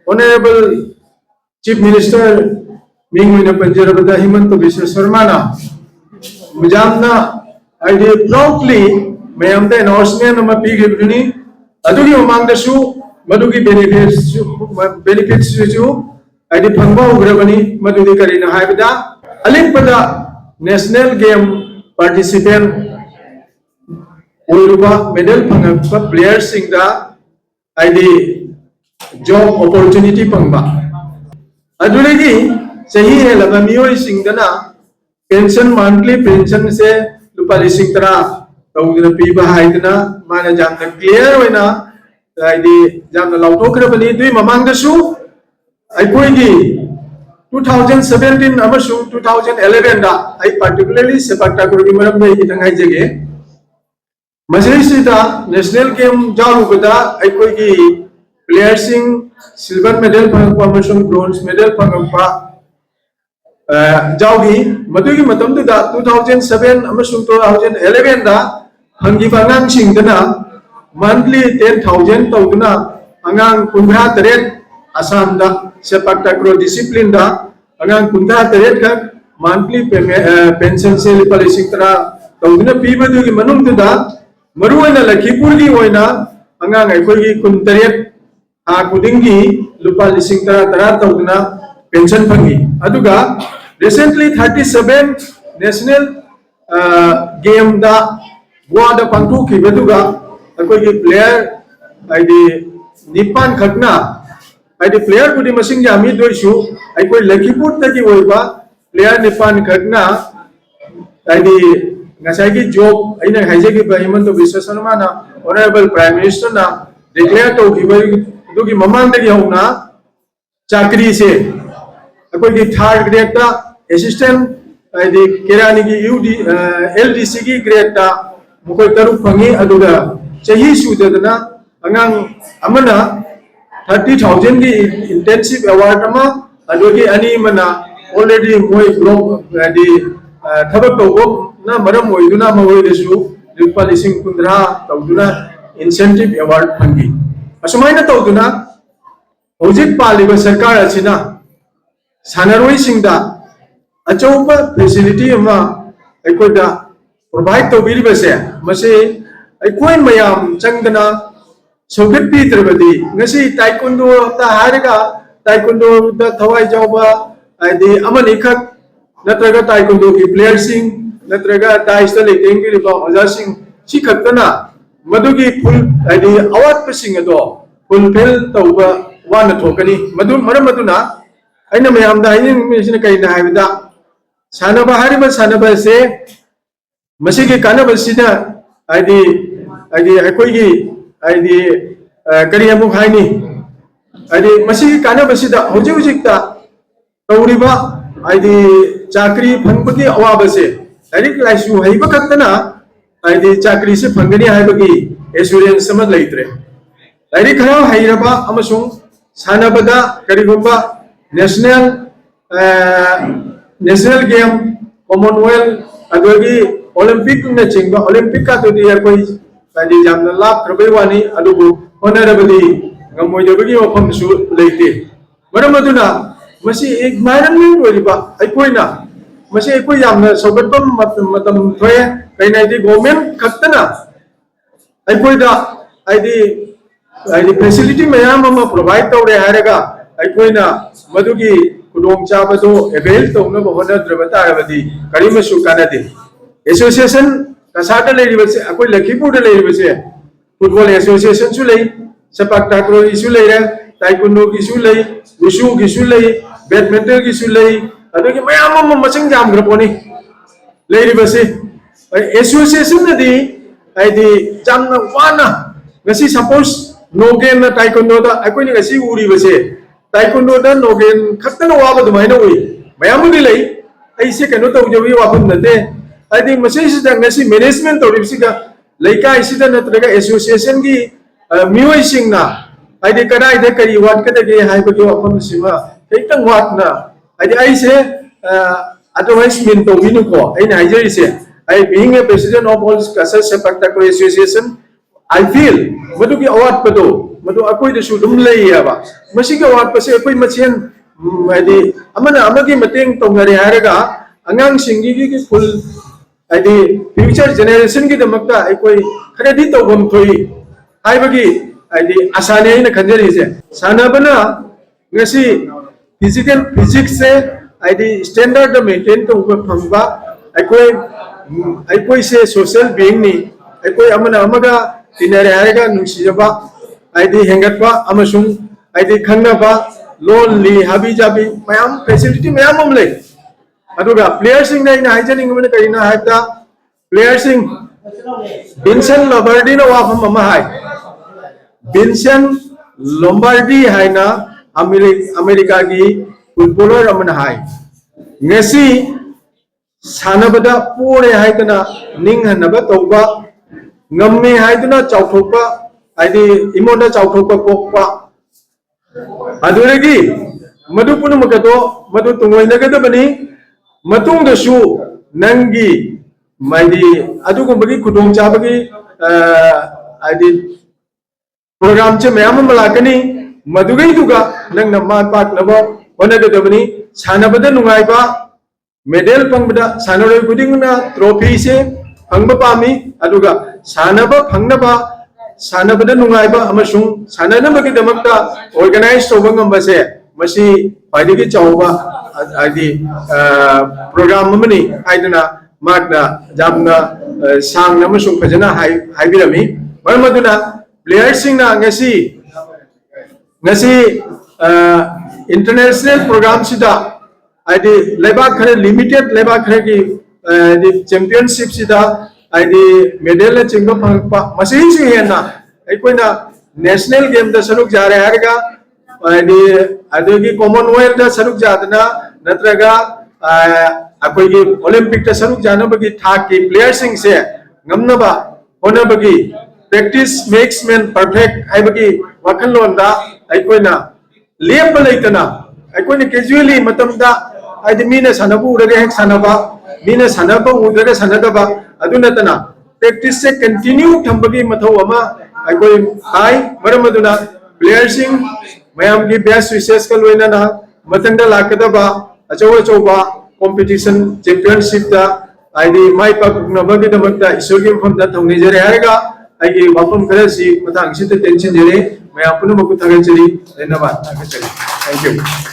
Honorable Chief Minister Mingwina Panjarabada Himanta Biswa Sarma na Mujamna proudly mayamda endorsement nama pigibni adugi mamangda su madugi benefits su phangba ugrabani madudi karina haibada alikpada national game participant oiruba medal phangpa players singda job opportunity phangba adulagi sahi helaba miyoi singdana pension monthly pension se lupa lising tera tawdina piba haidina mana jamna clear hoina jamna lauto krabani dui mamangda su aikoigi 2017 amasu 2011 da particularly sepak takraw gi maram dai kitang haijege masisida national game jalu bada aikoigi players sing silver medal phangpa amasung bronze medal phangpa Jaugi, Madugi Matam da 2007 amasung 2011 da hangi bangang sing dana monthly 10,000 tawduna angang kundra teret asam da sepak takraw discipline da angang kundra teret ka monthly pension se palising tara tawduna pibadugi manung da maruana lakipurgi hoina angang aikogi kunteret ha kudingi lupa lising tara tawduna pension phangi aduga recently 37 national game da wada pangtu ki beduga akoi player nipan khakna player budi masing jami doisu akoi lakipur ta ki oiba player nipan khakna ngasai ki job aina haije ki Himanta Biswa Sarma na honorable prime minister na declare to ki dugi mamang da gi hona chakri se akoi third grade ta assistant kerani ki LDC ki grade ta mukoi taru phangi aduga chahi sudadana angang amana 30,000 ki intensive award ama adugi ani mana already moi group thabak tawbo na maram oiduna mawoi desu lupa lising kundra tawduna incentive award phangi asumaina tawduna hojik paliba sarkar asina sanaroi singda achauba facility ama aikoda provide to biribase mase aikoi mayam changdana sogat pitrabadi ngasi taekwondo ta haraga taekwondo da thawai jawba amani khak natraga taekwondo ki player sing natraga taista leting ki ba oja sing chi khaktana madugi full award pasing ado fulfill tawba wana thokani maram maduna aina mayam da ayin misina kaina haibda sanaba hariba sanaba se masigi kanaba sina aikoigi kari amu haini masigi kanaba sida hojik hojikta tawriba chakri phangpagi awaba se direct laisu haiba kattana chakri se phangani haibagi assurance sama leitre direct khara hairaba amasung sanabada karigumba national game commonwealth adogi olympic na chingba olympic ka to dia koi jamna lab krabai wani adubu honorably ngamoi jobagi ofam su leite maramaduna masi environment waliba aikoina masi aikoi jamna sobatbam matam thoye kainai di government khattana aikoida facility mayam ama provide tawre haraga aikoina madugi kudong chabado avail tawna bahona drabatarabadi karimasu kanade association kasata leiribase akoi lakipur da leiribase football association su lei sepak takraw isu leira taekwondo ki su lei wushu ki su lei badminton ki su lei adogi mayam ama masing jam graponi leiribase association na di jamna wana ngasi suppose no game na taekwondo da akoi ni ngasi uri base taekwondo da no game khattana waba dumaina ui mayam di lei aise kano tawjawi wafam nate masi sida ngasi management tawribsiga leikai sida natraga association gi mioi singna kadai da kari wat kadage haibagi wafam sima kaitang wat na aise otherwise min to winu ko aina haijari se being a president of all Kasar Sepak Takraw Association I feel madugi award pado मधु अकोई दसु दुम लेयबा मसी के वाट पसे अकोई मचेन हाइदि अमना अमगी मतेंग तोंगरे हारगा अंगांग सिंगी की full हाइदि future generation की दमकता अकोई खरेदी तौबम थोई हाइबगी हाइदि आसाने इन खंजरी से सानाबना ngasi physical physics से हाइदि स्टैंडर्ड मेंटेन तो फंगबा अकोई से सोशल बीइंग नि अकोई अमना अमगा तिनरे हारगा नुसिजबा हाइदि हेंगतबा अमसुंग हाइदि खंगनबा लोन ली हाबी जाबी मयाम फैसिलिटी मयाम अमले अदुगा प्लेयर सिंग ना हाइजनिंग मन करिना हाइता प्लेयर सिंग विंसेंट लोम्बार्डी ना वाफम अमा हाय विंसेंट लोम्बार्डी हाइना अमेरिका की फुटबॉलर अमन हाय ngasi sanabada pore haidana ninghanaba tawba ngamme haidana chawthokpa haidi imonda chawthokpa pokpa aduregi madu punamakato madu tungoinagadabani matung da su nangi maidi adugumbagi kudong chabagi haidi program che mayam malakani madugai duga nang namma patnaba onagadabani sanabada nungaiba medal pangbada sanaroi kudingna trophy se phangba pami aduga sanaba phangnaba sanabada nungaiba amasung sananabagi damakta organize tawba ngamba se masi paidigi chawba adi program amani haidana magna jamna sang amasung phajana haibirami marmaduna players singna ngasi international program sida ID लेबा खरे limited लेबा खरे की championship सिदा ID medal चिंग फंगपा machine से हेना अकोइना national game दा सरुक जारे हारगा ID आदगी Commonwealth दा सरुक जादना नत्रगा अकोइ की ओलंपिक दा सरुक जानबगी थाक की प्लेयर सिंग से ngमनबा होनबगी प्रैक्टिस मेक्स मैन परफेक्ट हाइबगी वखनलोन दा अकोइना लेप लेतना अकोइना कैजुअली मतमदा आदि मीना सानबु उरगे हेक सानबा मीना सानबु उरगे सानदबा अदुनतना प्रैक्टिस से कंटिन्यू थंबगी मथौ अमा अकोइ हाई मरमदुना प्लेयर्सिंग मयाम की बेस्ट विशेष का लोइना मतंगदा लाकदबा अचौ अचौबा कंपटीशन चैंपियनशिप दा आदि माइ पाकनबगी दमकता इसोरगी फमदा थौनि जरे हारगा आइगी वाफम खरसी मथांग सिते टेंशन जरे मयाम पुनमकु थागचरी धन्यवाद थागचरी थैंक यू